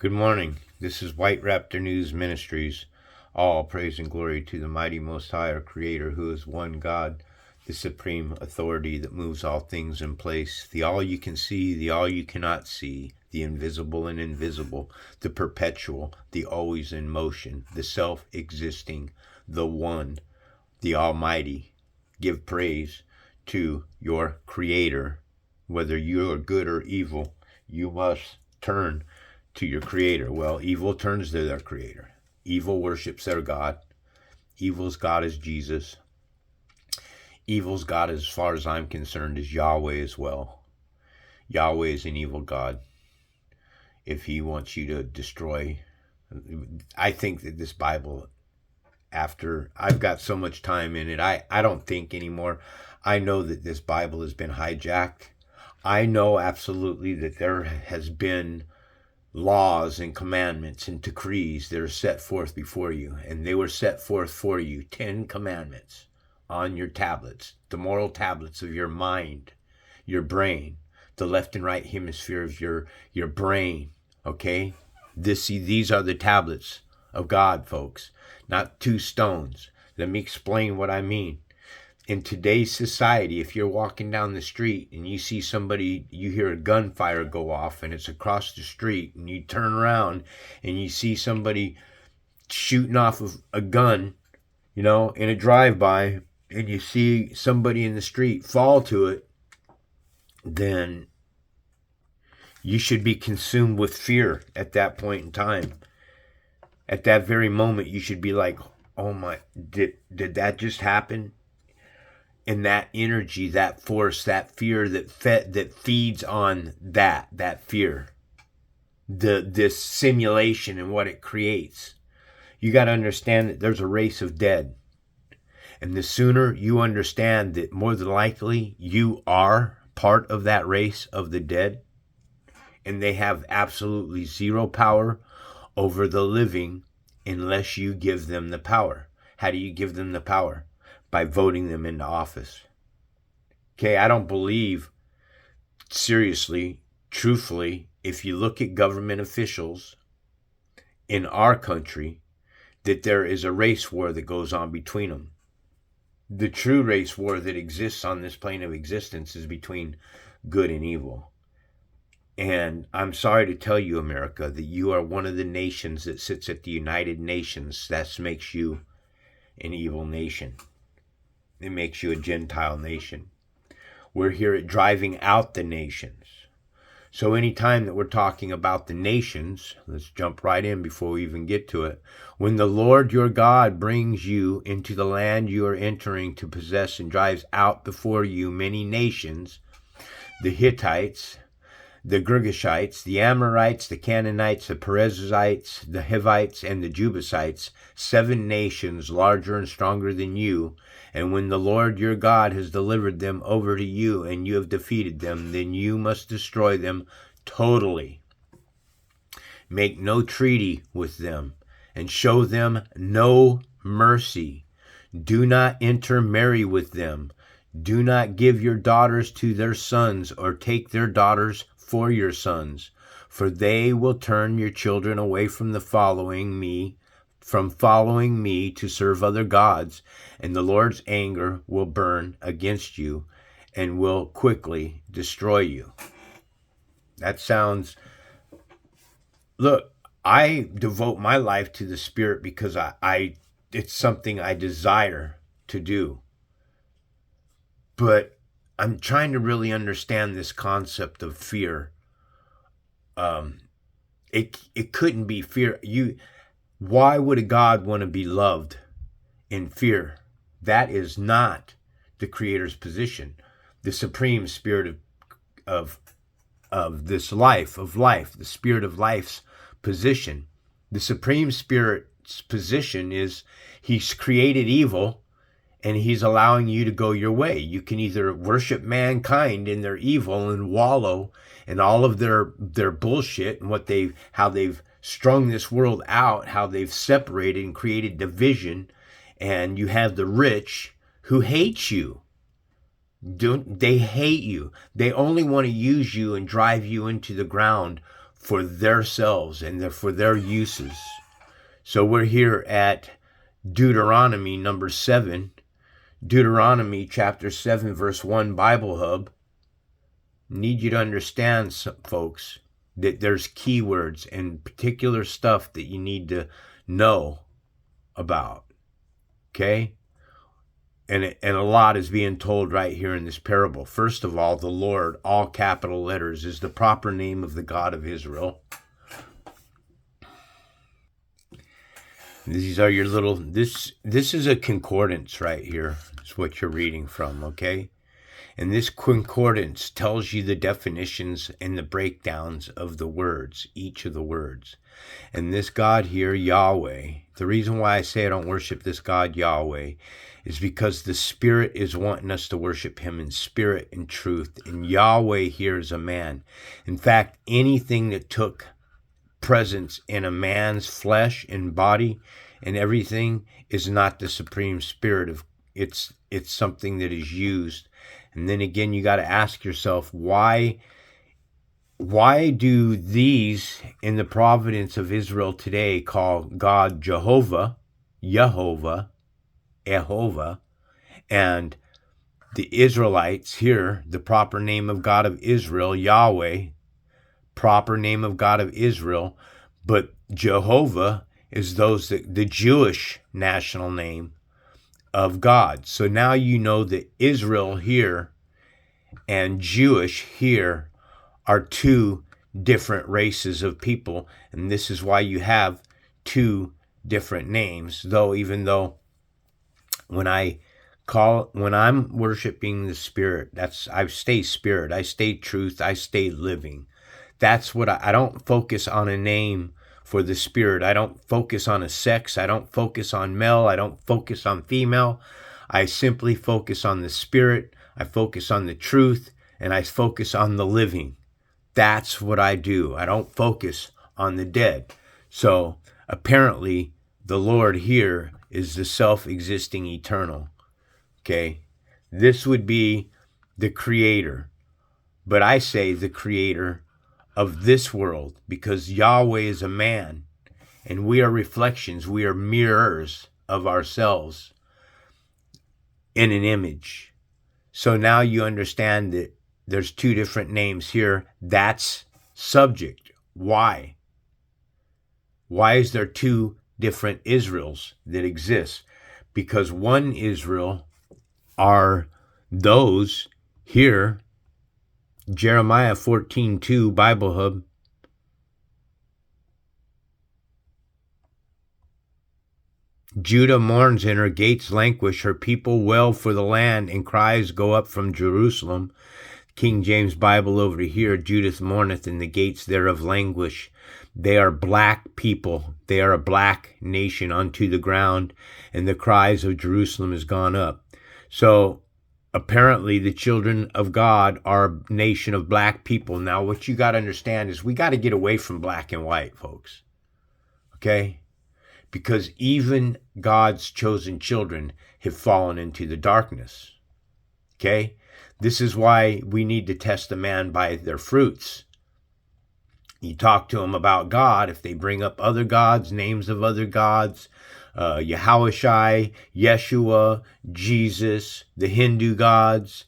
Good morning. This is White Raptor News Ministries. All praise and glory to the mighty Most High, our Creator, who is one God, the supreme authority that moves all things in place, the all you can see, the all you cannot see, the invisible and invisible, the perpetual, the always in motion, the self-existing, the one, the Almighty. Give praise to your Creator. Whether you are good or evil, you must turn to your Creator. Well, evil turns to their Creator. Evil worships their God. Evil's God is Jesus. Evil's God, as far as I'm concerned, is Yahweh as well. Yahweh is an evil God. If he wants you to destroy, I think that this Bible, after I've got so much time in it, I don't think anymore. I know that this Bible has been hijacked. I know absolutely that there has been laws and commandments and decrees that are set forth before you, and they were set forth for you, 10 commandments on your tablets, the moral tablets of your mind, your brain, the left and right hemisphere of your brain. Okay, these are the tablets of God, folks, not 2 stones. Let me explain what I mean. In today's society, if you're walking down the street and you see somebody, you hear a gunfire go off and it's across the street, and you turn around and you see somebody shooting off of a gun, in a drive-by, and you see somebody in the street fall to it, then you should be consumed with fear at that point in time. At that very moment, you should be like, oh my, did that just happen? And that energy, that force, that fear that feeds on that fear, this simulation and what it creates. You got to understand that there's a race of dead. And the sooner you understand that, more than likely you are part of that race of the dead, and they have absolutely zero power over the living unless you give them the power. How do you give them the power? By voting them into office. Okay, I don't believe, seriously, truthfully, if you look at government officials in our country, that there is a race war that goes on between them. The true race war that exists on this plane of existence is between good and evil. And I'm sorry to tell you, America, that you are one of the nations that sits at the United Nations. That makes you an evil nation. It makes you a Gentile nation. We're here at driving out the nations. So anytime that we're talking about the nations, let's jump right in before we even get to it. When the Lord your God brings you into the land you are entering to possess and drives out before you many nations, the Hittites, the Girgashites, the Amorites, the Canaanites, the Perizzites, the Hivites, and the Jebusites, 7 nations larger and stronger than you. And when the Lord your God has delivered them over to you and you have defeated them, then you must destroy them totally. Make no treaty with them and show them no mercy. Do not intermarry with them. Do not give your daughters to their sons or take their daughters for your sons, for they will turn your children away from following me to serve other gods, and the Lord's anger will burn against you and will quickly destroy you. That sounds... Look, I devote my life to the Spirit because it's something I desire to do. But I'm trying to really understand this concept of fear. It couldn't be fear. Why would a God want to be loved in fear? That is not the Creator's position. The supreme spirit of this life, the spirit of life's position. The supreme spirit's position is he's created evil, and he's allowing you to go your way. You can either worship mankind in their evil and wallow in all of their bullshit and how they've strung this world out, how they've separated and created division, and you have the rich who hate you. They hate you. They only want to use you and drive you into the ground for themselves and for their uses. So we're here at Deuteronomy number 7, Deuteronomy chapter 7, verse 1, Bible Hub. Need you to understand, folks, that there's keywords and particular stuff that you need to know about. Okay? And a lot is being told right here in this parable. First of all, the Lord, all capital letters, is the proper name of the God of Israel. These are your little, this is a concordance right here. It's what you're reading from, okay? And this concordance tells you the definitions and the breakdowns of the words, each of the words. And this God here, Yahweh, the reason why I say I don't worship this God, Yahweh, is because the Spirit is wanting us to worship Him in spirit and truth. And Yahweh here is a man. In fact, anything that took presence in a man's flesh and body and everything is not the supreme spirit of it's something that is used. And then again, you got to ask yourself, why do these in the providence of Israel today call God Jehovah, Yehovah, and the Israelites here, the proper name of God of Israel, Yahweh, proper name of God of Israel, but Jehovah is the Jewish national name of God. So now you know that Israel here and Jewish here are two different races of people, and this is why you have two different names. Even though when I'm worshiping the Spirit, I stay spirit, I stay truth, I stay living. That's what I don't focus on a name for the Spirit. I don't focus on a sex. I don't focus on male. I don't focus on female. I simply focus on the Spirit. I focus on the truth, and I focus on the living. That's what I do. I don't focus on the dead. So apparently the Lord here is the self-existing eternal. Okay? This would be the creator. But I say the creator of this world, because Yahweh is a man and we are reflections, we are mirrors of ourselves in an image. So now you understand that there's two different names here. That's subject. Why? Why is there two different Israels that exist? Because one Israel are those here, Jeremiah 14:2, Bible Hub. Judah mourns and her gates languish, her people wail for the land, and cries go up from Jerusalem. King James Bible over here, Judah mourneth, and the gates thereof languish. They are black people. They are a black nation unto the ground, and the cries of Jerusalem is gone up. So apparently the children of God are a nation of black people. Now, what you got to understand is we got to get away from black and white, folks. Okay? Because even God's chosen children have fallen into the darkness. Okay? This is why we need to test a man by their fruits. You talk to them about God. If they bring up other gods, names of other gods, Yahushai, Yeshua, Jesus, the Hindu gods,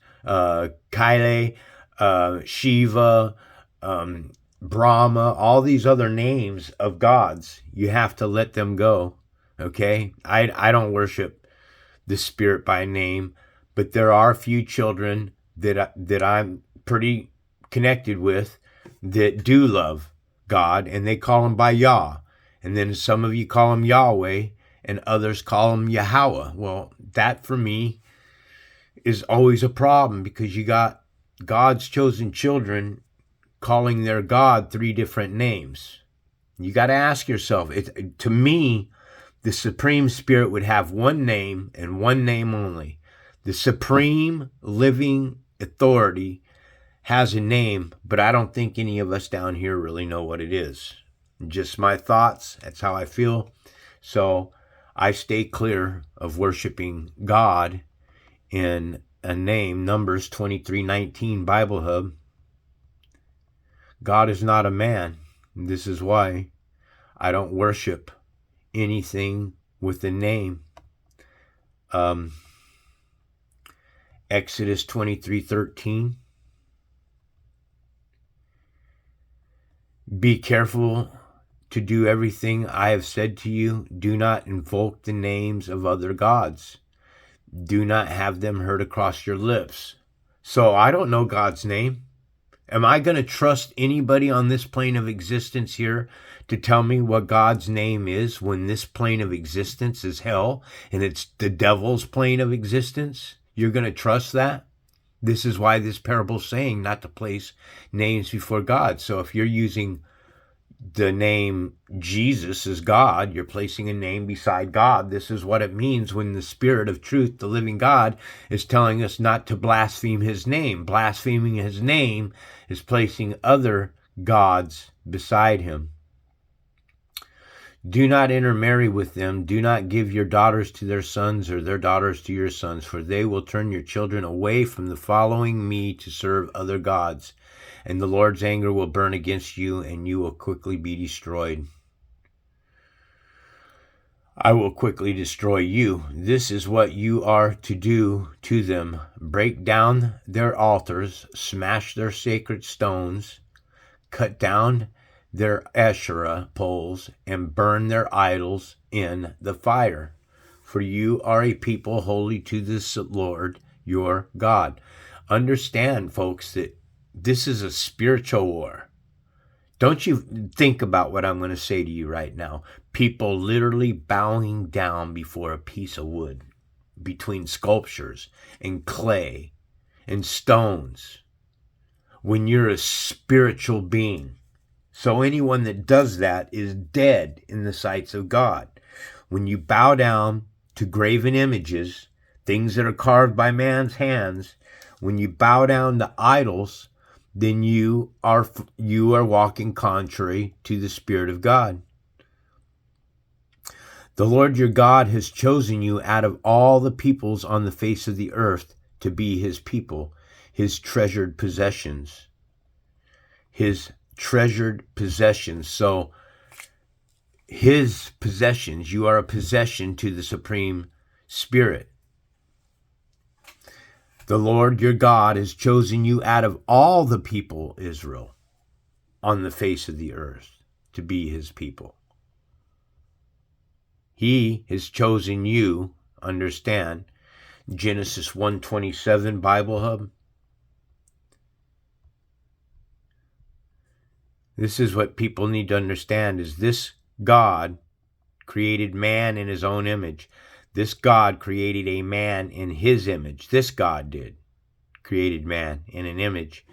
Kale, Shiva, Brahma, all these other names of gods, you have to let them go. Okay? I don't worship the Spirit by name, but there are a few children that I'm pretty connected with that do love God, and they call him by Yah. And then some of you call him Yahweh, and others call him Yahweh. Well, that for me is always a problem, because you got God's chosen children calling their God three different names. You got to ask yourself, to me, the Supreme Spirit would have one name and one name only. The Supreme Living Authority has a name, but I don't think any of us down here really know what it is. Just my thoughts. That's how I feel. So I stay clear of worshiping God in a name. Numbers 23:19, Bible Hub. God is not a man. This is why I don't worship anything with a name. Exodus 23:13. Be careful to do everything I have said to you. Do not invoke the names of other gods. Do not have them heard across your lips. So I don't know God's name. Am I going to trust anybody on this plane of existence here to tell me what God's name is when this plane of existence is hell and it's the devil's plane of existence? You're going to trust that? This is why this parable's saying not to place names before God. So if you're using the name Jesus as God, you're placing a name beside God. This is what it means when the Spirit of truth, the living God, is telling us not to blaspheme his name. Blaspheming his name is placing other gods beside him. Do not intermarry with them. Do not give your daughters to their sons or their daughters to your sons, for they will turn your children away from the following me to serve other gods. And the Lord's anger will burn against you, and you will quickly be destroyed. I will quickly destroy you. This is what you are to do to them. Break down their altars, smash their sacred stones, cut down their Asherah poles, and burn their idols in the fire. For you are a people holy to the Lord your God. Understand, folks, that this is a spiritual war. Don't you think about what I'm going to say to you right now. People literally bowing down before a piece of wood, between sculptures and clay and stones, when you're a spiritual being. So anyone that does that is dead in the sights of God. When you bow down to graven images, things that are carved by man's hands, when you bow down to idols, then you are walking contrary to the Spirit of God. The Lord your God has chosen you out of all the peoples on the face of the earth to be his people, his treasured possessions. His treasured possessions. So his possessions, you are a possession to the Supreme Spirit. The Lord your God has chosen you out of all the people, Israel, on the face of the earth to be his people. He has chosen you, understand, Genesis 1:27 Bible Hub. This is what people need to understand, is this God created man in his own image. This God created a man in his image. This God created man in an image.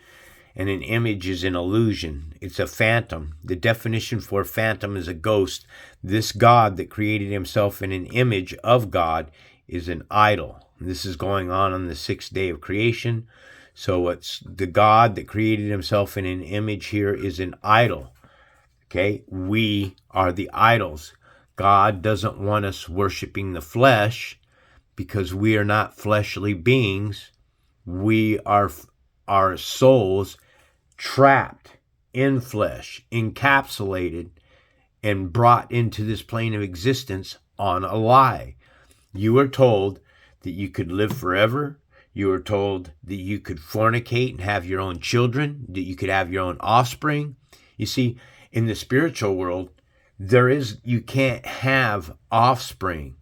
And an image is an illusion. It's a phantom. The definition for phantom is a ghost. This God that created himself in an image of God is an idol. This is going on the sixth day of creation. So it's the God that created himself in an image here is an idol. Okay, we are the idols. God doesn't want us worshiping the flesh because we are not fleshly beings. We are our souls trapped in flesh, encapsulated, and brought into this plane of existence on a lie. You are told that you could live forever. You are told that you could fornicate and have your own children, that you could have your own offspring. You see, in the spiritual world, you can't have offspring.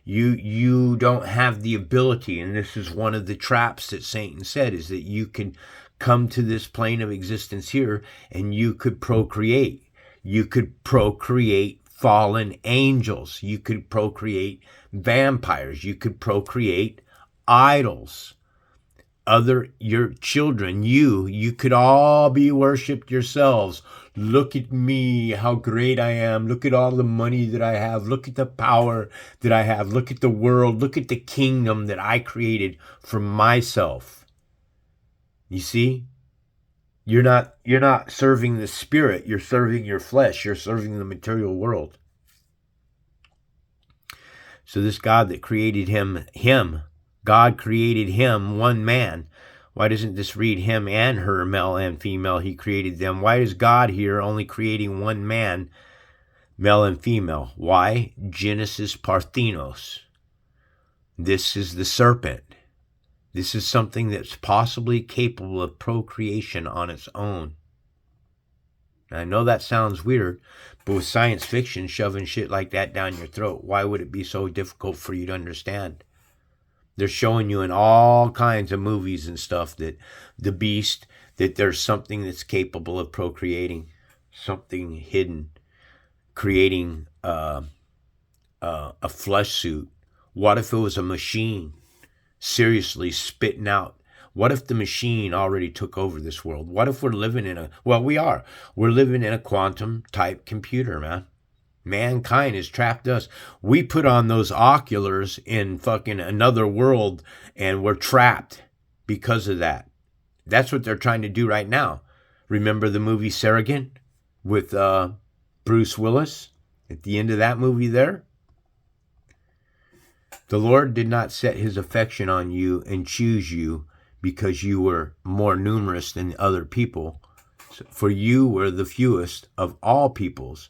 You don't have the ability, and this is one of the traps that Satan said, is that you can come to this plane of existence here and you could procreate. You could procreate fallen angels. You could procreate vampires. You could procreate idols. Your children, you could all be worshipped yourselves. Look at me, how great I am. Look at all the money that I have. Look at the power that I have. Look at the world. Look at the kingdom that I created for myself. You see? You're not serving the spirit. You're serving your flesh. You're serving the material world. So this God that created him, God created him, one man. Why doesn't this read him and her, male and female? He created them. Why is God here only creating one man, male and female? Why? Genesis Parthenos. This is the serpent. This is something that's possibly capable of procreation on its own. I know that sounds weird, but with science fiction shoving shit like that down your throat, why would it be so difficult for you to understand? They're showing you in all kinds of movies and stuff that the beast, that there's something that's capable of procreating, something hidden, creating a flesh suit. What if it was a machine seriously spitting out? What if the machine already took over this world? What if we're living in we're living in a quantum type computer, man. Mankind has trapped us. We put on those oculars in fucking another world and we're trapped because of that. That's what they're trying to do right now. Remember the movie Surrogate with Bruce Willis at the end of that movie there? The Lord did not set his affection on you and choose you because you were more numerous than other people, for you were the fewest of all peoples.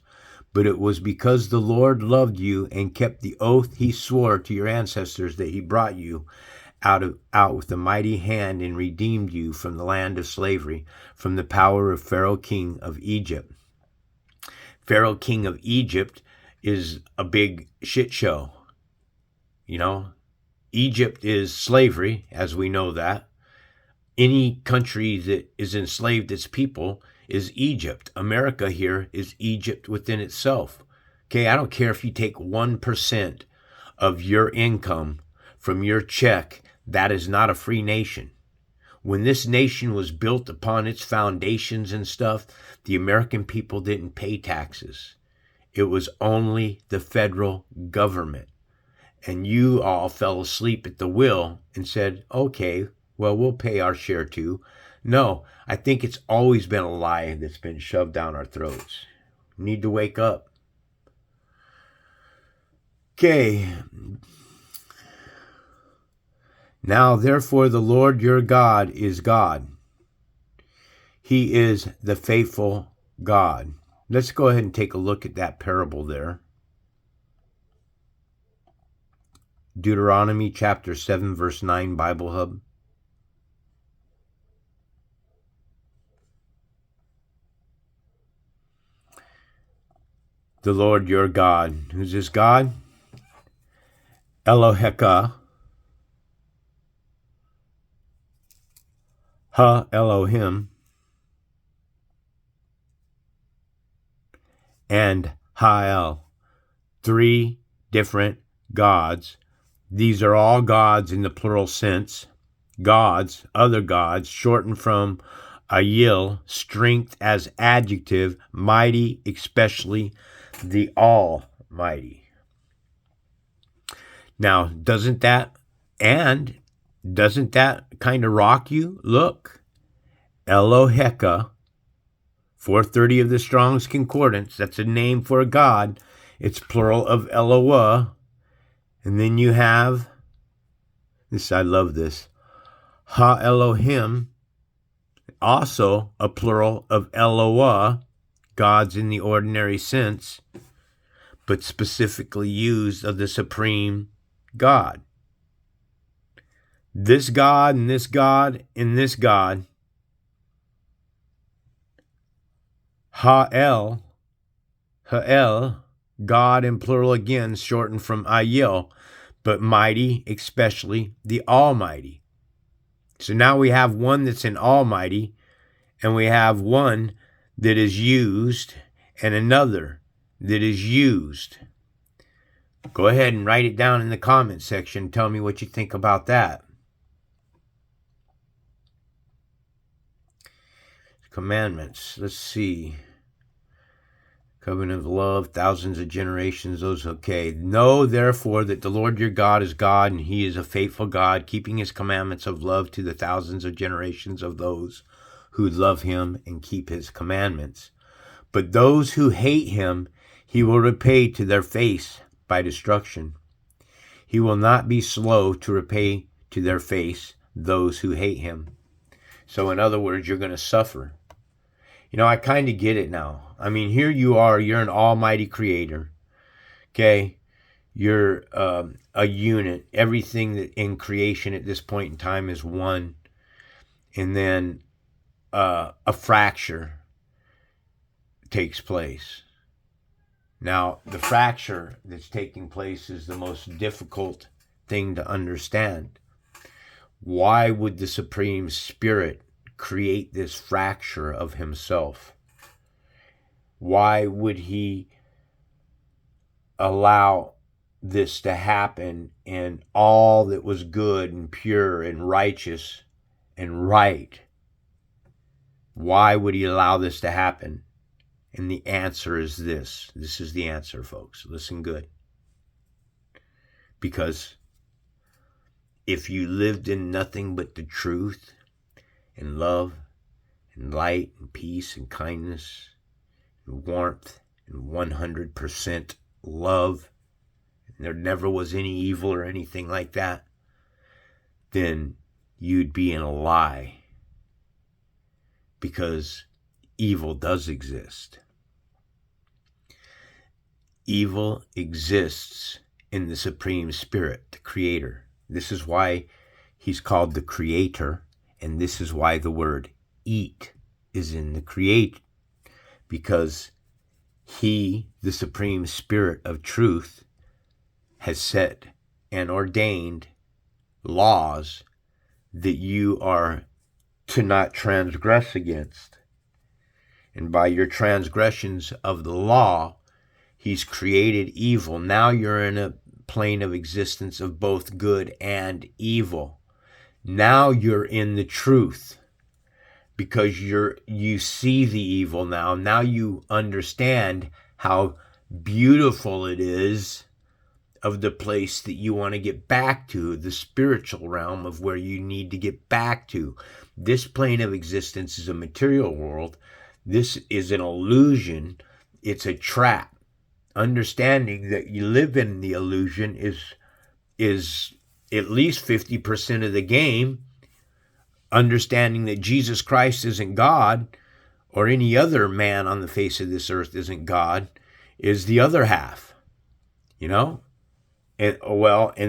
But it was because the Lord loved you and kept the oath he swore to your ancestors that he brought you out with a mighty hand and redeemed you from the land of slavery, from the power of Pharaoh king of Egypt. Pharaoh king of Egypt is a big shit show. You know, Egypt is slavery, as we know that. Any country that is enslaved its people is Egypt. America here is Egypt within itself. Okay, I don't care if you take 1% of your income from your check, that is not a free nation. When this nation was built upon its foundations and stuff, the American people didn't pay taxes. It was only the federal government. And you all fell asleep at the wheel and said, okay, well, we'll pay our share too. No, I think it's always been a lie that's been shoved down our throats. We need to wake up. Okay. Now, therefore, the Lord your God is God. He is the faithful God. Let's go ahead and take a look at that parable there. Deuteronomy chapter 7, verse 9, Bible Hub. The Lord your God. Who's this God? Eloheka. Ha Elohim. And Ha'el. 3 different gods. These are all gods in the plural sense. Gods, other gods, shortened from Ayil, strength as adjective, mighty, especially the Almighty. Now, doesn't that kind of rock you? Look, Eloheka, 430 of the Strong's Concordance, that's a name for a god. It's plural of Eloah. And then you have, this, I love this, Ha Elohim, also a plural of Eloah, gods in the ordinary sense, but specifically used of the supreme God. This God and this God and this God, Ha'el, God in plural again, shortened from Ayil, but mighty, especially the Almighty. So now we have one that's an Almighty, and we have one that is used, and another that is used. Go ahead and write it down in the comment section. Tell me what you think about that. Commandments. Let's see. Covenant of love, thousands of generations, those okay. Know, therefore, that the Lord your God is God, and he is a faithful God, keeping his commandments of love to the thousands of generations of those who love him and keep his commandments. But those who hate him, he will repay to their face by destruction. He will not be slow to repay to their face those who hate him. So in other words, you're going to suffer. You know, I kind of get it now. I mean, here you are, you're an almighty creator. Okay? You're a unit. Everything that in creation at this point in time is one. And then a fracture takes place. Now, the fracture that's taking place is the most difficult thing to understand. Why would the Supreme Spirit create this fracture of himself? Why would he allow this to happen, and all that was good and pure and righteous and right? Why would he allow this to happen? And the answer is this. This is the answer, folks. Listen good. Because if you lived in nothing but the truth and love and light and peace and kindness and warmth and 100% love, and there never was any evil or anything like that, then you'd be in a lie. Because evil does exist. Evil exists in the Supreme Spirit, the Creator. This is why he's called the Creator, and this is why the word eat is in the Create, because he, the Supreme Spirit of truth, has set and ordained laws that you are to not transgress against. And by your transgressions of the law, he's created evil. Now you're in a plane of existence of both good and evil. Now you're in the truth because you see the evil now. Now you understand how beautiful it is of the place that you want to get back to, the spiritual realm of where you need to get back to. This plane of existence is a material world. This is an illusion. It's a trap. Understanding that you live in the illusion is at least 50% of the game. Understanding that Jesus Christ isn't God, or any other man on the face of this earth isn't God, is the other half. You know? And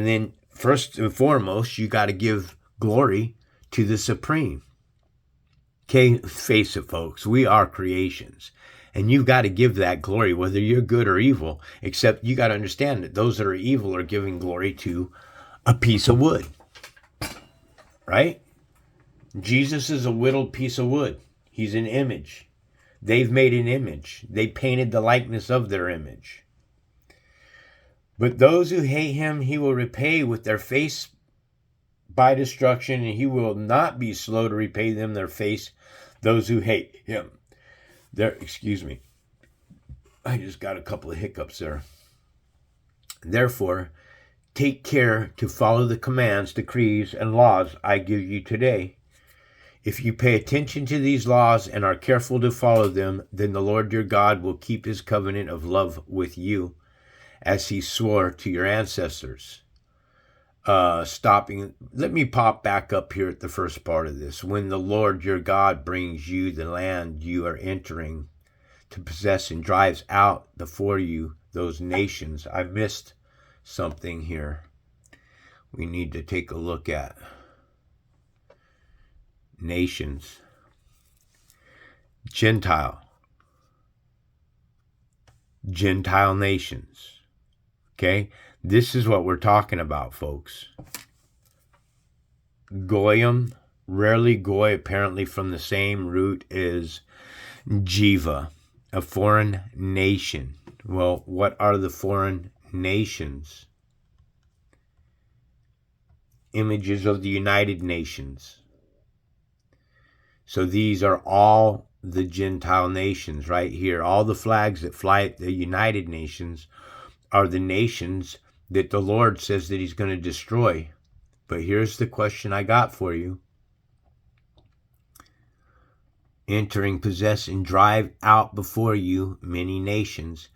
then first and foremost, you got to give glory to the Supreme. Okay, face it, folks, we are creations. And you've got to give that glory, whether you're good or evil, except you got to understand that those that are evil are giving glory to a piece of wood. Right? Jesus is a whittled piece of wood. He's an image. They've made an image. They painted the likeness of their image. But those who hate him, he will repay with their face by destruction, and he will not be slow to repay them their face, those who hate him. Excuse me. I just got a couple of hiccups there. Therefore, take care to follow the commands, decrees, and laws I give you today. If you pay attention to these laws and are careful to follow them, then the Lord your God will keep his covenant of love with you, as he swore to your ancestors. Let me pop back up here at the first part of this. When the Lord your God brings you the land you are entering to possess and drives out before you those nations. I missed something here. We need to take a look at nations. Gentile nations. Okay? This is what we're talking about, folks. Goyim, rarely goy, apparently from the same root as jiva, a foreign nation. Well, what are the foreign nations? Images of the United Nations. So these are all the Gentile nations right here. All the flags that fly at the United Nations are the nations that the Lord says that he's going to destroy. But here's the question I got for you. Entering, possess, and drive out before you many nations.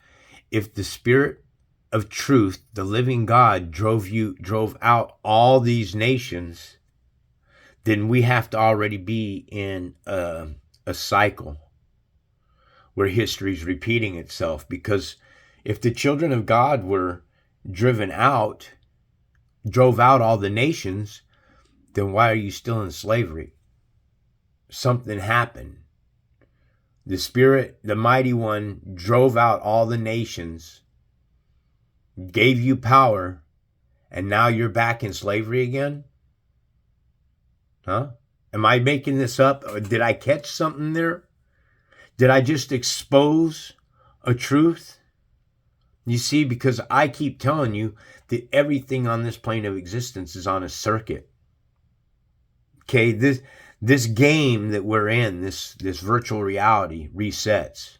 If the Spirit of truth, the living God, drove out all these nations, then we have to already be in a cycle where history is repeating itself. Because if the children of God were drove out all the nations, then why are you still in slavery? Something happened. The Spirit, the Mighty One, drove out all the nations, gave you power, and now you're back in slavery again? Huh? Am I making this up? Or did I catch something there? Did I just expose a truth? You see, because I keep telling you that everything on this plane of existence is on a circuit. Okay, this game that we're in, this virtual reality, resets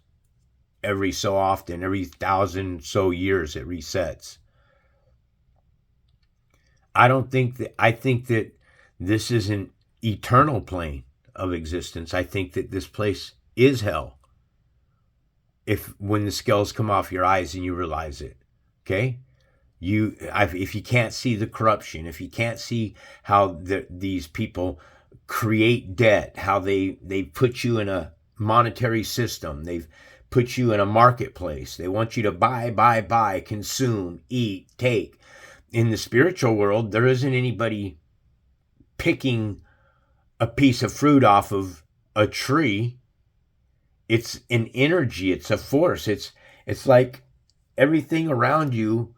every so often, every 1,000 so years it resets. I think that this is an eternal plane of existence. I think that this place is hell. When the scales come off your eyes and you realize it, okay? If you can't see the corruption, if you can't see how these people create debt, how they put you in a monetary system, they've put you in a marketplace. They want you to buy, consume, eat, take. In the spiritual world, there isn't anybody picking a piece of fruit off of a tree. It's an energy, it's a force. It's like everything around you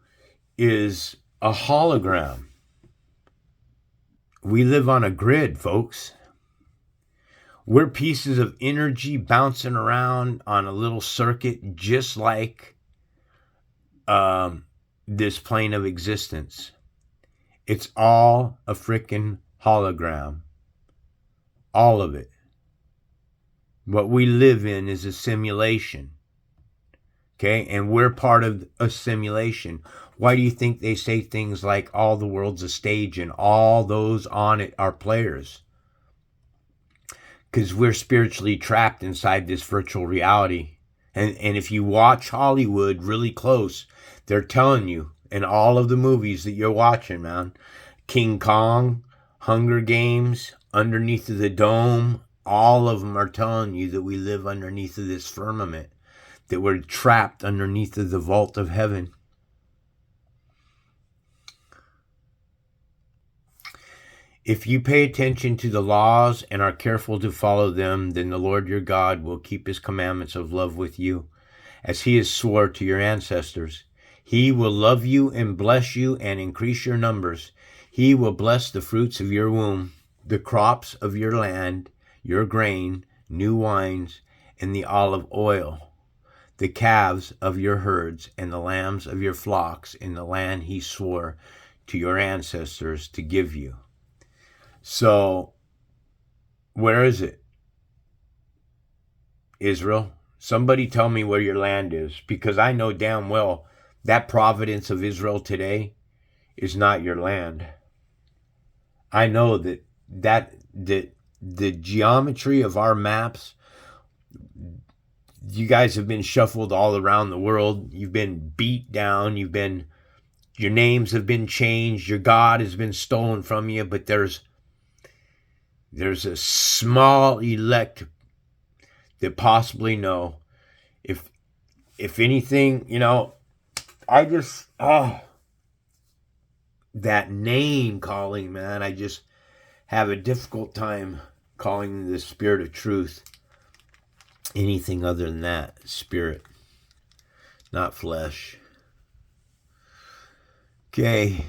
is a hologram. We live on a grid, folks. We're pieces of energy bouncing around on a little circuit, just like this plane of existence. It's all a freaking hologram. All of it. What we live in is a simulation. Okay? And we're part of a simulation. Why do you think they say things like all the world's a stage and all those on it are players? Because we're spiritually trapped inside this virtual reality. And if you watch Hollywood really close, they're telling you in all of the movies that you're watching, man, King Kong, Hunger Games, Underneath of the Dome, all of them are telling you that we live underneath of this firmament, that we're trapped underneath of the vault of heaven. If you pay attention to the laws and are careful to follow them, then the Lord your God will keep his commandments of love with you, as he has swore to your ancestors. He will love you and bless you and increase your numbers. He will bless the fruits of your womb, the crops of your land, your grain, new wines, and the olive oil, the calves of your herds and the lambs of your flocks in the land he swore to your ancestors to give you. So, where is it? Israel? Somebody tell me where your land is, because I know damn well that providence of Israel today is not your land. I know that the geometry of our maps, you guys have been shuffled all around the world. You've been beat down. Your names have been changed. Your God has been stolen from you, but there's a small elect that possibly know. If anything, I just, that name calling, man, I just have a difficult time calling the Spirit of truth anything other than that. Spirit, not flesh. Okay.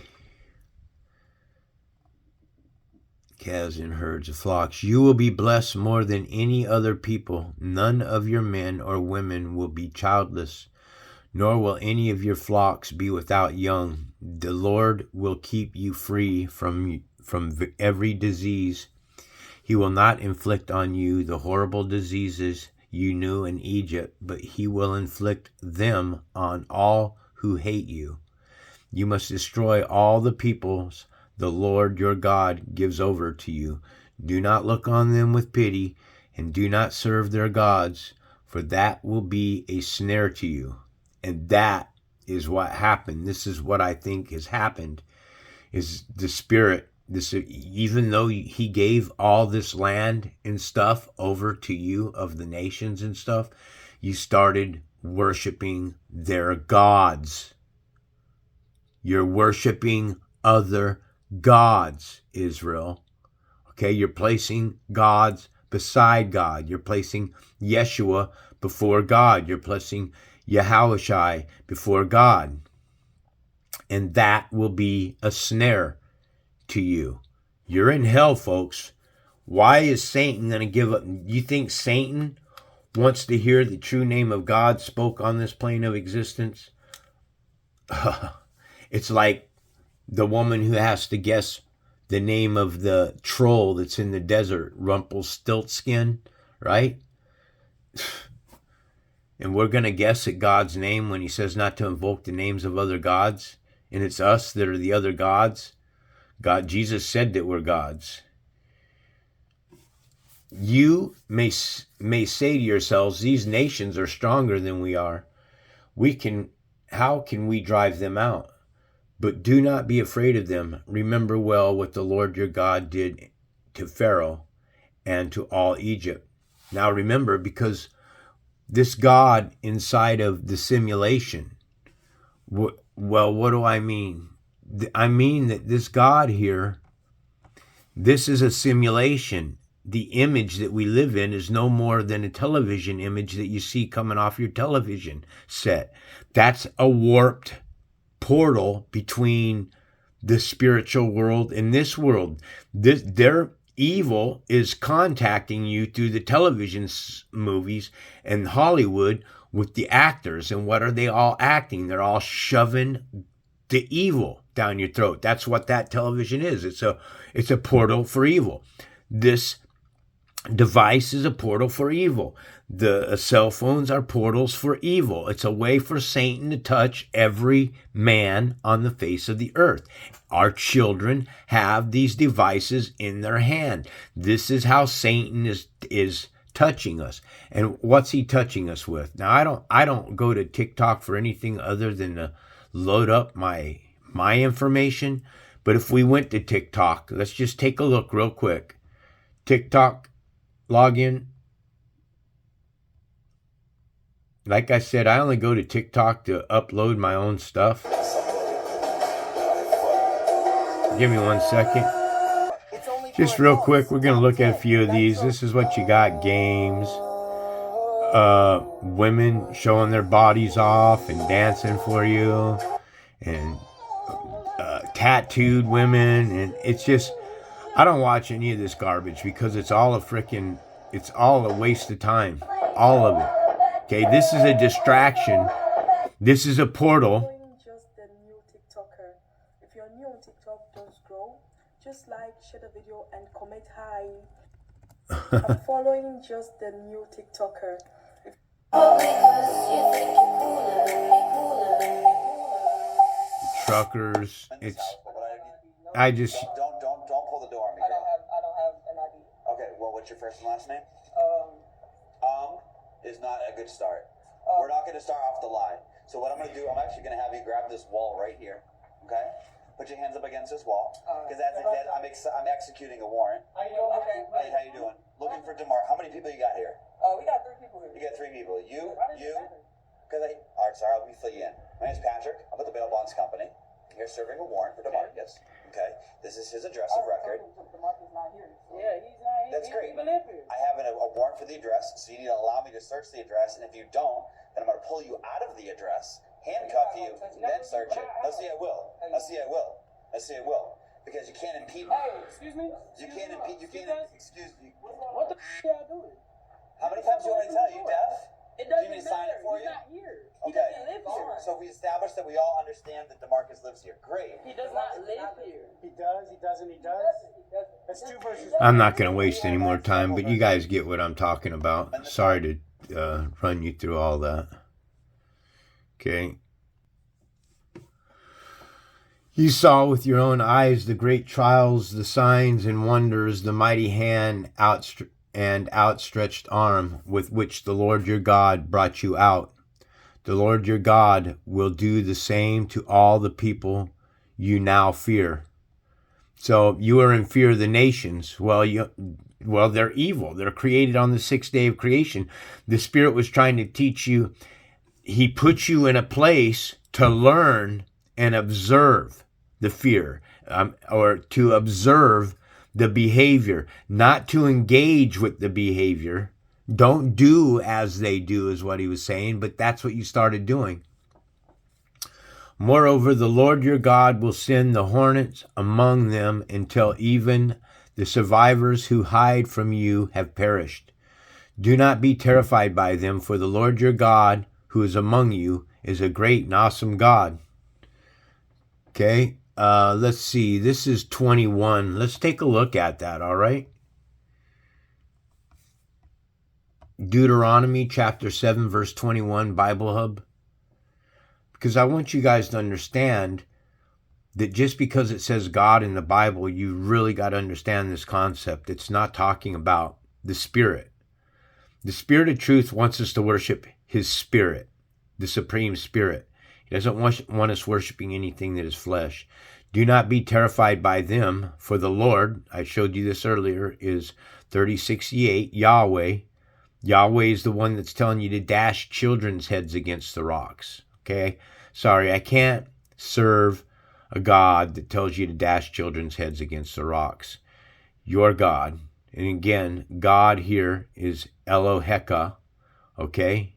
Calves and herds of flocks. You will be blessed more than any other people. None of your men or women will be childless, nor will any of your flocks be without young. The Lord will keep you free from every disease. He will not inflict on you the horrible diseases you knew in Egypt, but he will inflict them on all who hate you. You must destroy all the peoples the Lord your God gives over to you. Do not look on them with pity, and do not serve their gods, for that will be a snare to you. And that is what happened. This is what I think has happened, is the Spirit This, even though he gave all this land and stuff over to you of the nations and stuff, you started worshiping their gods. You're worshiping other gods, Israel. Okay, you're placing gods beside God. You're placing Yeshua before God. You're placing Yahushai before God. And that will be a snare to you. You're in hell, folks. Why is Satan going to give up? You think Satan wants to hear the true name of God spoke on this plane of existence? It's like the woman who has to guess the name of the troll that's in the desert, Rumpelstiltskin, right? And we're going to guess at God's name when he says not to invoke the names of other gods, and it's us that are the other gods. God, Jesus said that we're gods. You may say to yourselves, these nations are stronger than we are. How can we drive them out? But do not be afraid of them. Remember well what the Lord your God did to Pharaoh and to all Egypt. Now remember, because this God inside of the simulation, well, what do I mean? I mean that this God here, this is a simulation. The image that we live in is no more than a television image that you see coming off your television set. That's a warped portal between the spiritual world and this world. Their evil is contacting you through the television movies and Hollywood with the actors. And what are they all acting? They're all shoving the evil down your throat. That's what that television is. It's a portal for evil. This device is a portal for evil. The cell phones are portals for evil. It's a way for Satan to touch every man on the face of the earth. Our children have these devices in their hand. This is how Satan is touching us. And what's he touching us with? Now, I don't go to TikTok for anything other than to load up my information. But if we went to TikTok, let's just take a look real quick. TikTok login. Like I said, I only go to TikTok to upload my own stuff. Give me 1 second. Just real quick, we're going to look at a few of these. This is what you got. Games. Women showing their bodies off and dancing for you. And tattooed women. And it's just, I don't watch any of this garbage because it's all a waste of time. All of it. Okay, this is a distraction. This is a portal. Just the new TikToker. If you're new on TikTok, don't scroll. Just like, share the video, and comment hi. I'm following just the new TikToker. Truckers. Don't pull the door on me. I don't have an ID. Okay, well, what's your first and last name? Is not a good start. We're not going to start off the lie. So what I'm going to do, I'm actually going to have you grab this wall right here. Okay? Put your hands up against this wall. Because as I said, I'm executing a warrant. How you doing? Okay. Hey, how you doing? Looking for DeMar. How many people you got here? We got 3 people here. You got 3 people. You. All right, sorry, let me fill you in. My name's Patrick. I'm with the Bail Bonds Company. You're serving a warrant for DeMarcus. Okay? This is his address of record. DeMarcus not here. Yeah, he's not here. That's great. He even live here. I have a warrant for the address, so you need to allow me to search the address, and if you don't, then I'm going to pull you out of the address, handcuff you, and then search it. Let's see, I will. Because you can't impede me. Hey, excuse me? Excuse me. What the f*** y'all doing? How many times do you want me to tell you? You deaf? It Do doesn't you need me to sign matter. it for He's you? not here. He Okay. doesn't live here. So we established that we all understand that DeMarcus lives here. Great. He does not live here. He does, he doesn't, he does. That's 2 versus 1. I'm not going to waste any more time, but you guys get what I'm talking about. Sorry to run you through all that. Okay. You saw with your own eyes the great trials, the signs and wonders, the mighty hand and outstretched arm with which the Lord your God brought you out. The Lord your God will do the same to all the people you now fear. So you are in fear of the nations. Well, they're evil. They're created on the 6th day of creation. The Spirit was trying to teach you. He put you in a place to learn and observe the fear, or to observe the behavior, not to engage with the behavior. Don't do as they do is what he was saying, but that's what you started doing. Moreover, the Lord your God will send the hornets among them until even the survivors who hide from you have perished. Do not be terrified by them, for the Lord your God, who is among you, is a great and awesome God. Okay, let's see. This is 21. Let's take a look at that, all right? Deuteronomy chapter 7, verse 21, Bible Hub. Because I want you guys to understand that just because it says God in the Bible, you really got to understand this concept. It's not talking about the Spirit. The Spirit of truth wants us to worship his Spirit, the Supreme Spirit. He doesn't want us worshiping anything that is flesh. Do not be terrified by them, for the Lord, I showed you this earlier, is 3068, Yahweh. Yahweh is the one that's telling you to dash children's heads against the rocks. Okay? Sorry, I can't serve a God that tells you to dash children's heads against the rocks. Your God. And again, God here is Eloheka. Okay?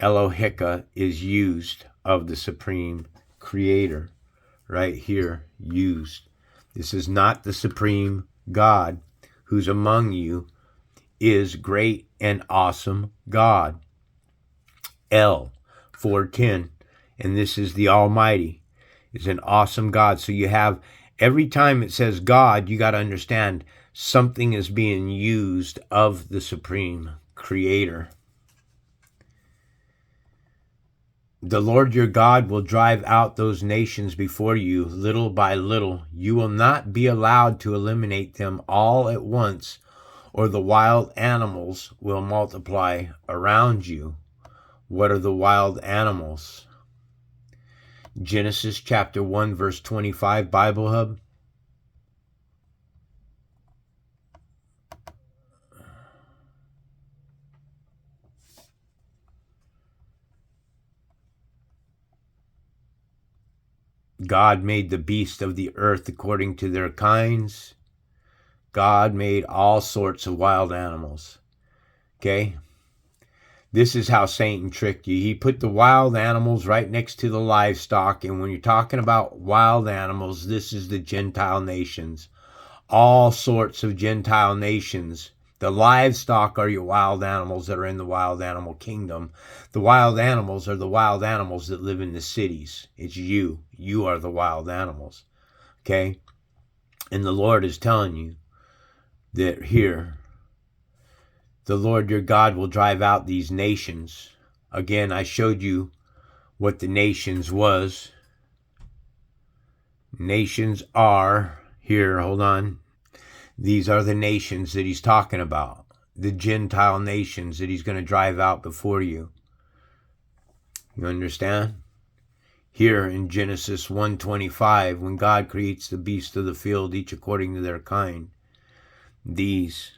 Eloheka is used of the Supreme Creator. Right here, used. This is not the Supreme God who's among you, is great and awesome God. El, 4:10, and this is the Almighty, is an awesome God. So you have, every time it says God, you got to understand something is being used of the Supreme Creator. The Lord your God will drive out those nations before you little by little. You will not be allowed to eliminate them all at once, or the wild animals will multiply around you. What are the wild animals? Genesis chapter 1, verse 25, Bible Hub. God made the beasts of the earth according to their kinds. God made all sorts of wild animals. Okay? This is how Satan tricked you. He put the wild animals right next to the livestock. And when you're talking about wild animals, this is the Gentile nations. All sorts of Gentile nations. The livestock are your wild animals that are in the wild animal kingdom. The wild animals are the wild animals that live in the cities. It's you. You are the wild animals. Okay? And the Lord is telling you that here, the Lord your God will drive out these nations. Again, I showed you what the nations was. Nations are, here, hold on. These are the nations that he's talking about. The Gentile nations that he's going to drive out before you. You understand? Here in Genesis 1:25, when God creates the beasts of the field, each according to their kind, these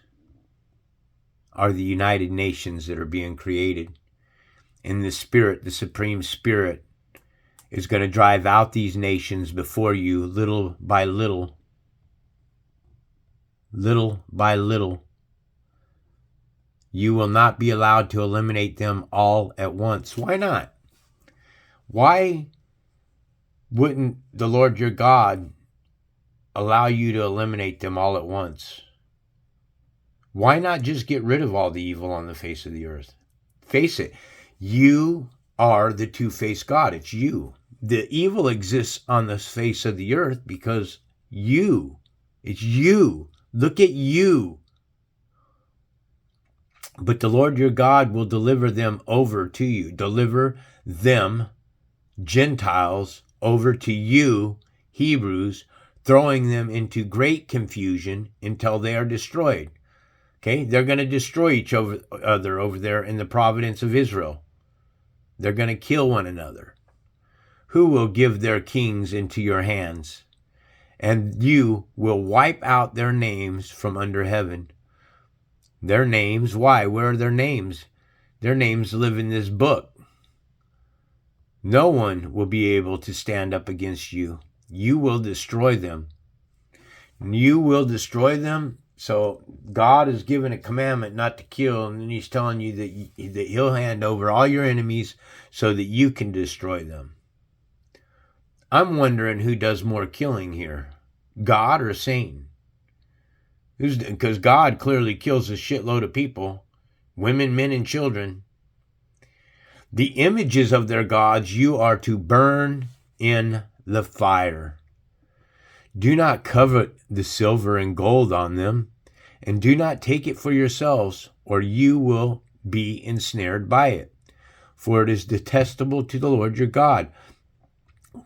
are the United Nations that are being created. And the Spirit, the Supreme Spirit, is going to drive out these nations before you little by little. Little by little. You will not be allowed to eliminate them all at once. Why not? Why wouldn't the Lord your God allow you to eliminate them all at once? Why not just get rid of all the evil on the face of the earth? Face it, you are the two-faced God. It's you. The evil exists on the face of the earth because it's you. Look at you. But the Lord your God will deliver them over to you. Deliver them, Gentiles, over to you, Hebrews, throwing them into great confusion until they are destroyed. Okay, they're going to destroy each other over there in the providence of Israel. They're going to kill one another. Who will give their kings into your hands? and you will wipe out their names from under heaven. Their names, why? Where are their names? Their names live in this book. No one will be able to stand up against you. You will destroy them. You will destroy them. So God has given a commandment not to kill, and then he's telling you that he'll hand over all your enemies so that you can destroy them. I'm wondering who does more killing here, God or Satan? Because God clearly kills a shitload of people, women, men, and children. The images of their gods you are to burn in the fire. Do not covet the silver and gold on them, and do not take it for yourselves, or you will be ensnared by it. For it is detestable to the Lord your God.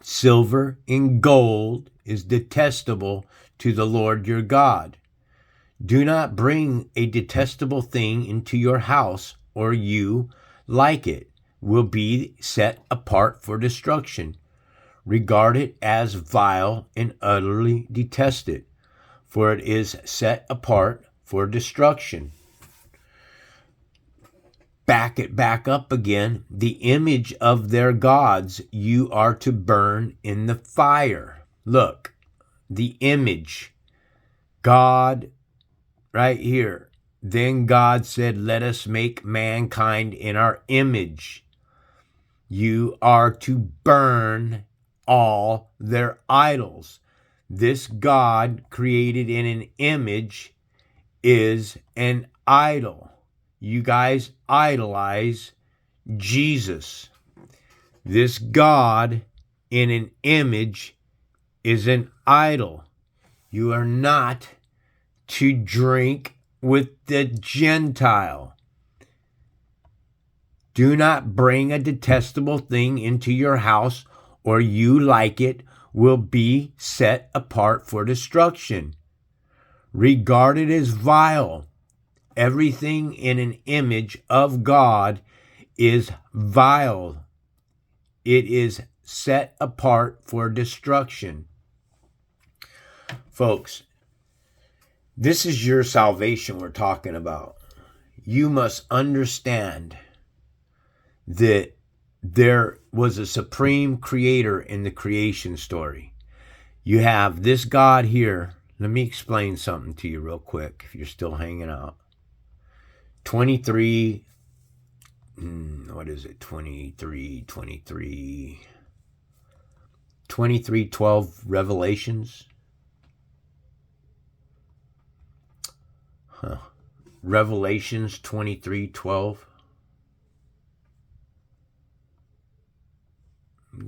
Silver and gold is detestable to the Lord your God. Do not bring a detestable thing into your house, or you, like it, will be set apart for destruction. Regard it as vile and utterly detest it, for it is set apart for destruction. Back it back up again. The image of their gods you are to burn in the fire. Look, the image. God, right here. Then God said, let us make mankind in our image. You are to burn all their idols. This God created in an image is an idol. You guys idolize Jesus. This God in an image is an idol. You are not to drink with the Gentile. Do not bring a detestable thing into your house, or you, like it, will be set apart for destruction. Regard it as vile. Everything in an image of God is vile. It is set apart for destruction. Folks, this is your salvation we're talking about. You must understand that there was a supreme creator in the creation story. You have this God here. Let me explain something to you real quick if you're still hanging out. 23:12 Revelations. Revelations 23:12.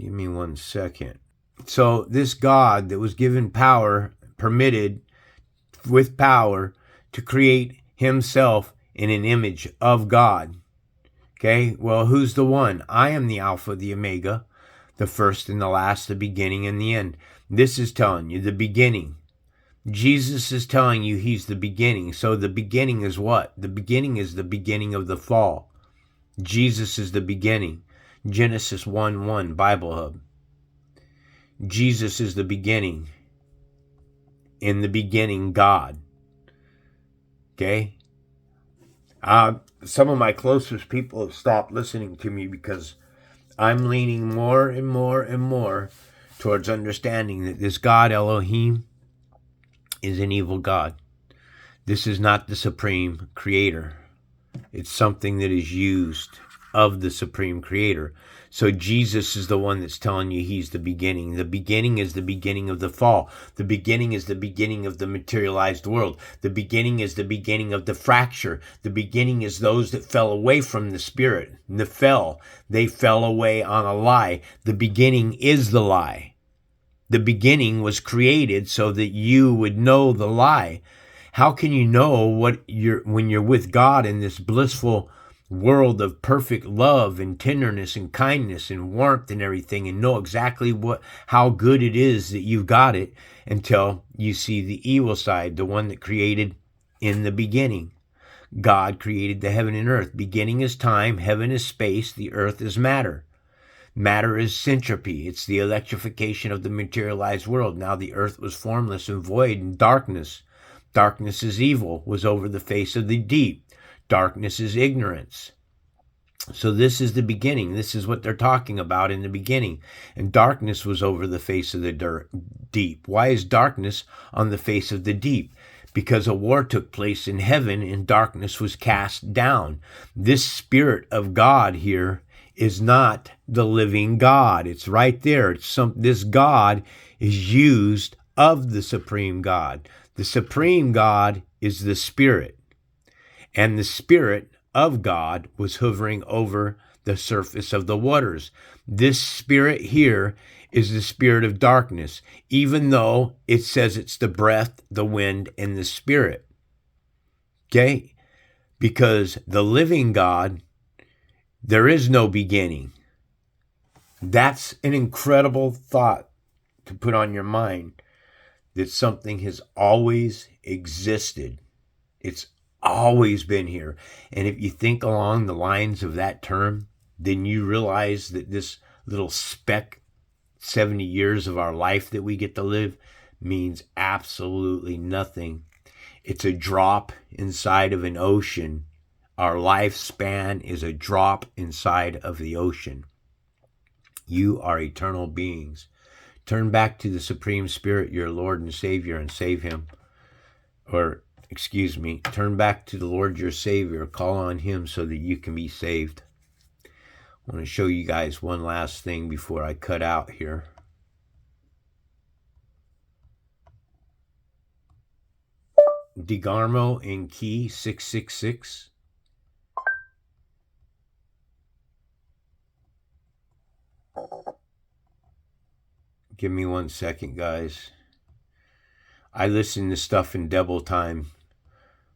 Give me 1 second. So this God that was given power, permitted with power to create himself in an image of God. Okay, well, who's the one? I am the Alpha, the Omega, the first and the last, the beginning and the end. This is telling you the beginning. Jesus is telling you he's the beginning. So the beginning is what? The beginning is the beginning of the fall. Jesus is the beginning. Genesis 1:1, Bible Hub. Jesus is the beginning. In the beginning, God. Okay? Some of my closest people have stopped listening to me because I'm leaning more and more and more towards understanding that this God, Elohim, is an evil God. This is not the supreme creator. It's something that is used of the supreme creator. So Jesus is the one that's telling you he's the beginning. The beginning is the beginning of the fall. The beginning is the beginning of the materialized world. The beginning is the beginning of the fracture. The beginning is those that fell away from the spirit. They fell away on a lie. The beginning is the lie. The beginning was created so that you would know the lie. How can you know when you're with God in this blissful world of perfect love and tenderness and kindness and warmth and everything, and know exactly how good it is that you've got it, until you see the evil side, the one that created in the beginning. God created the heaven and earth. Beginning is time, heaven is space, the earth is matter. Matter is centropy. It's the electrification of the materialized world. Now the earth was formless and void, and darkness. Darkness is evil, was over the face of the deep. Darkness is ignorance. So this is the beginning. This is what they're talking about in the beginning. And darkness was over the face of the deep. Why is darkness on the face of the deep? Because a war took place in heaven and darkness was cast down. This Spirit of God here is not the living God. It's right there. This God is used of the Supreme God. The Supreme God is the Spirit. And the Spirit of God was hovering over the surface of the waters. This Spirit here is the spirit of darkness, even though it says it's the breath, the wind, and the Spirit. Okay? Because the living God, there is no beginning. That's an incredible thought to put on your mind, that something has always existed. It's always been here. And if you think along the lines of that term, then you realize that this little speck, 70 years of our life that we get to live, means absolutely nothing. It's a drop inside of an ocean. Our lifespan is a drop inside of the ocean. You are eternal beings. Turn back to the Supreme Spirit, your Lord and Savior, and save him. Turn back to the Lord your Savior. Call on him so that you can be saved. I want to show you guys one last thing before I cut out here. DeGarmo in key 666. Give me 1 second, guys. I listen to stuff in double time.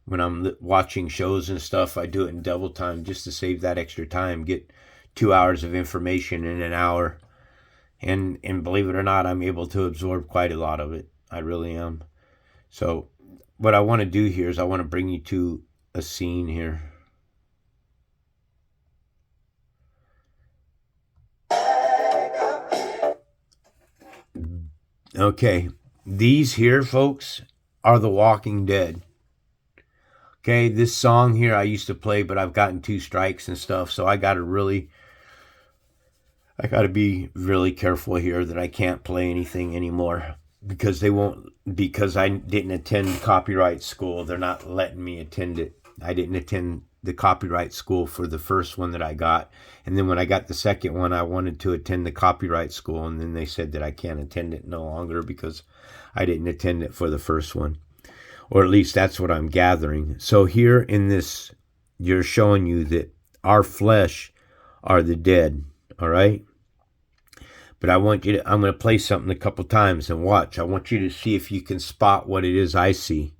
When I'm watching shows and stuff, I do it in double time just to save that extra time. Get 2 hours of information in an hour. And believe it or not, I'm able to absorb quite a lot of it. I really am. So what I want to do here is I want to bring you to a scene here. Okay, these here, folks, are the Walking Dead. Okay, this song here I used to play, but I've gotten 2 strikes and stuff, so I got to be really careful here that I can't play anything anymore, because I didn't attend copyright school. They're not letting me attend it. I didn't attend the copyright school for the first one that I got. And then when I got the second one, I wanted to attend the copyright school. And then they said that I can't attend it no longer because I didn't attend it for the first one. Or at least that's what I'm gathering. So here in this, you're showing you that our flesh are the dead. All right. But I'm going to play something a couple times and watch. I want you to see if you can spot what it is I see.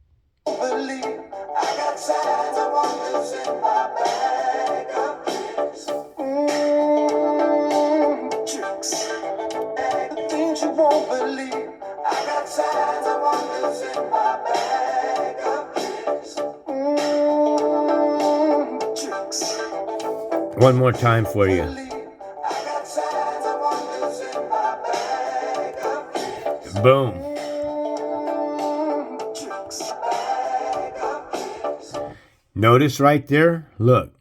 One more time for you. Boom. Notice right there? Look.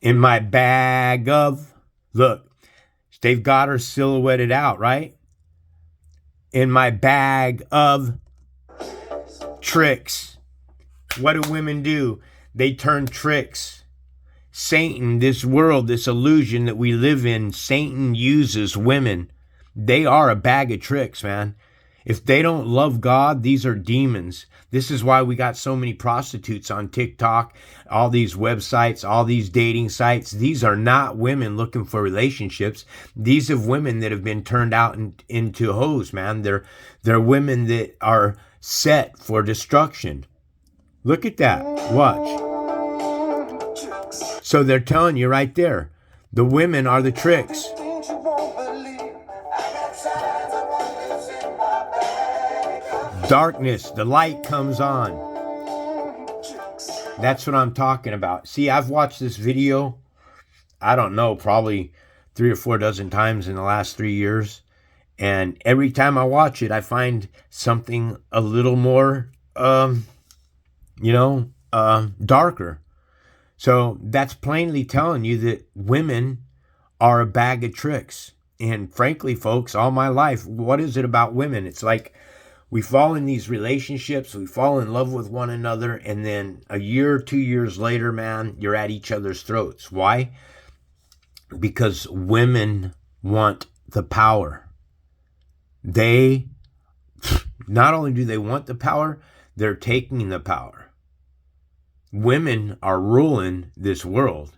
In my bag of, look, they've got her silhouetted out, right? In my bag of tricks. What do women do? They turn tricks. Satan, this world, this illusion that we live in, Satan uses women. They are a bag of tricks, man. If they don't love God, these are demons. This is why we got so many prostitutes on TikTok, all these websites, all these dating sites. These are not women looking for relationships. These are women that have been turned out into hoes, man. They're women that are set for destruction. Look at that. Watch. So they're telling you right there, the women are the tricks. Darkness, the light comes on. That's what I'm talking about. See, I've watched this video, I don't know, probably 3 or 4 dozen times in the last 3 years. And every time I watch it, I find something a little more, darker. So that's plainly telling you that women are a bag of tricks. And frankly, folks, all my life, what is it about women? It's like we fall in these relationships, we fall in love with one another, and then a year or 2 years later, man, you're at each other's throats. Why? Because women want the power. They, not only do they want the power, they're taking the power. Women are ruling this world.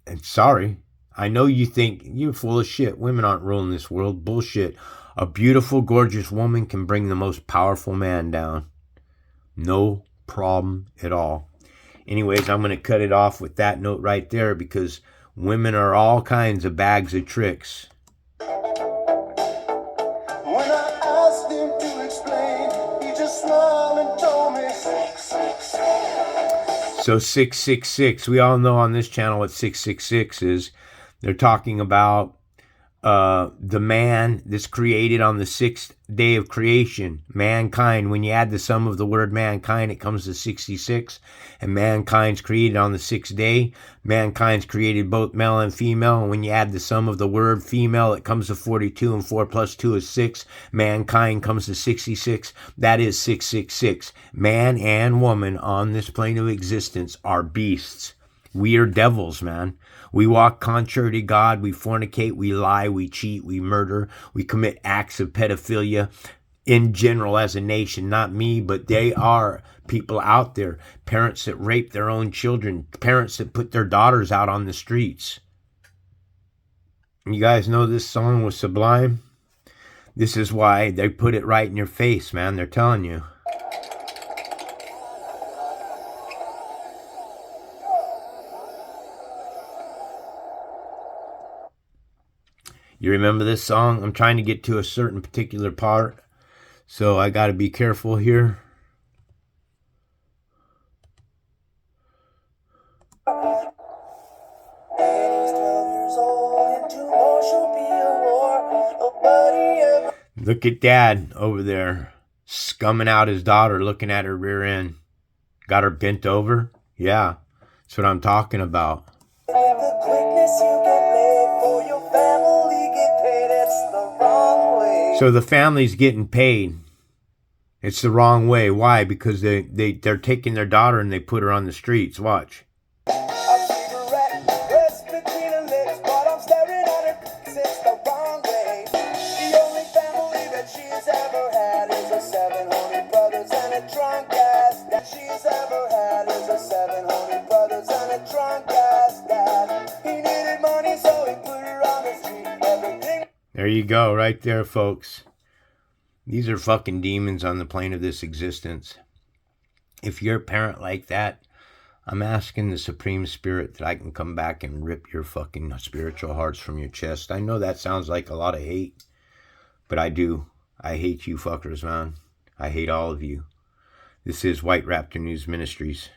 And sorry, I know you think you're full of shit. Women aren't ruling this world. Bullshit. A beautiful, gorgeous woman can bring the most powerful man down. No problem at all. Anyways, I'm going to cut it off with that note right there because women are all kinds of bags of tricks. When I asked him to explain, he just smiled and told me 666. So 666, we all know on this channel what 666 is. They're talking about the man that's created on the 6th day of creation, mankind. When you add the sum of the word mankind, it comes to 66. And mankind's created on the 6th day. Mankind's created both male and female. And when you add the sum of the word female, it comes to 42. And 4 plus 2 is 6. Mankind comes to 66. That is 666. Man and woman on this plane of existence are beasts. We are devils, man. We walk contrary to God. We fornicate, we lie, we cheat, we murder, we commit acts of pedophilia in general as a nation. Not me, but they are people out there. Parents that rape their own children. Parents that put their daughters out on the streets. You guys know this song was Sublime? This is why they put it right in your face, man. They're telling you. You remember this song? I'm trying to get to a certain particular part, so I got to be careful here. Look at Dad over there, scumming out his daughter, looking at her rear end. Got her bent over? Yeah, that's what I'm talking about. So the family's getting paid. It's the wrong way. Why? Because they're taking their daughter and they put her on the streets. Watch. There you go, right there, folks. These are fucking demons on the plane of this existence. If you're a parent like that, I'm asking the Supreme Spirit that I can come back and rip your fucking spiritual hearts from your chest. I know that sounds like a lot of hate, but I do. I hate you fuckers, man. I hate all of you. This is White Raptor News Ministries.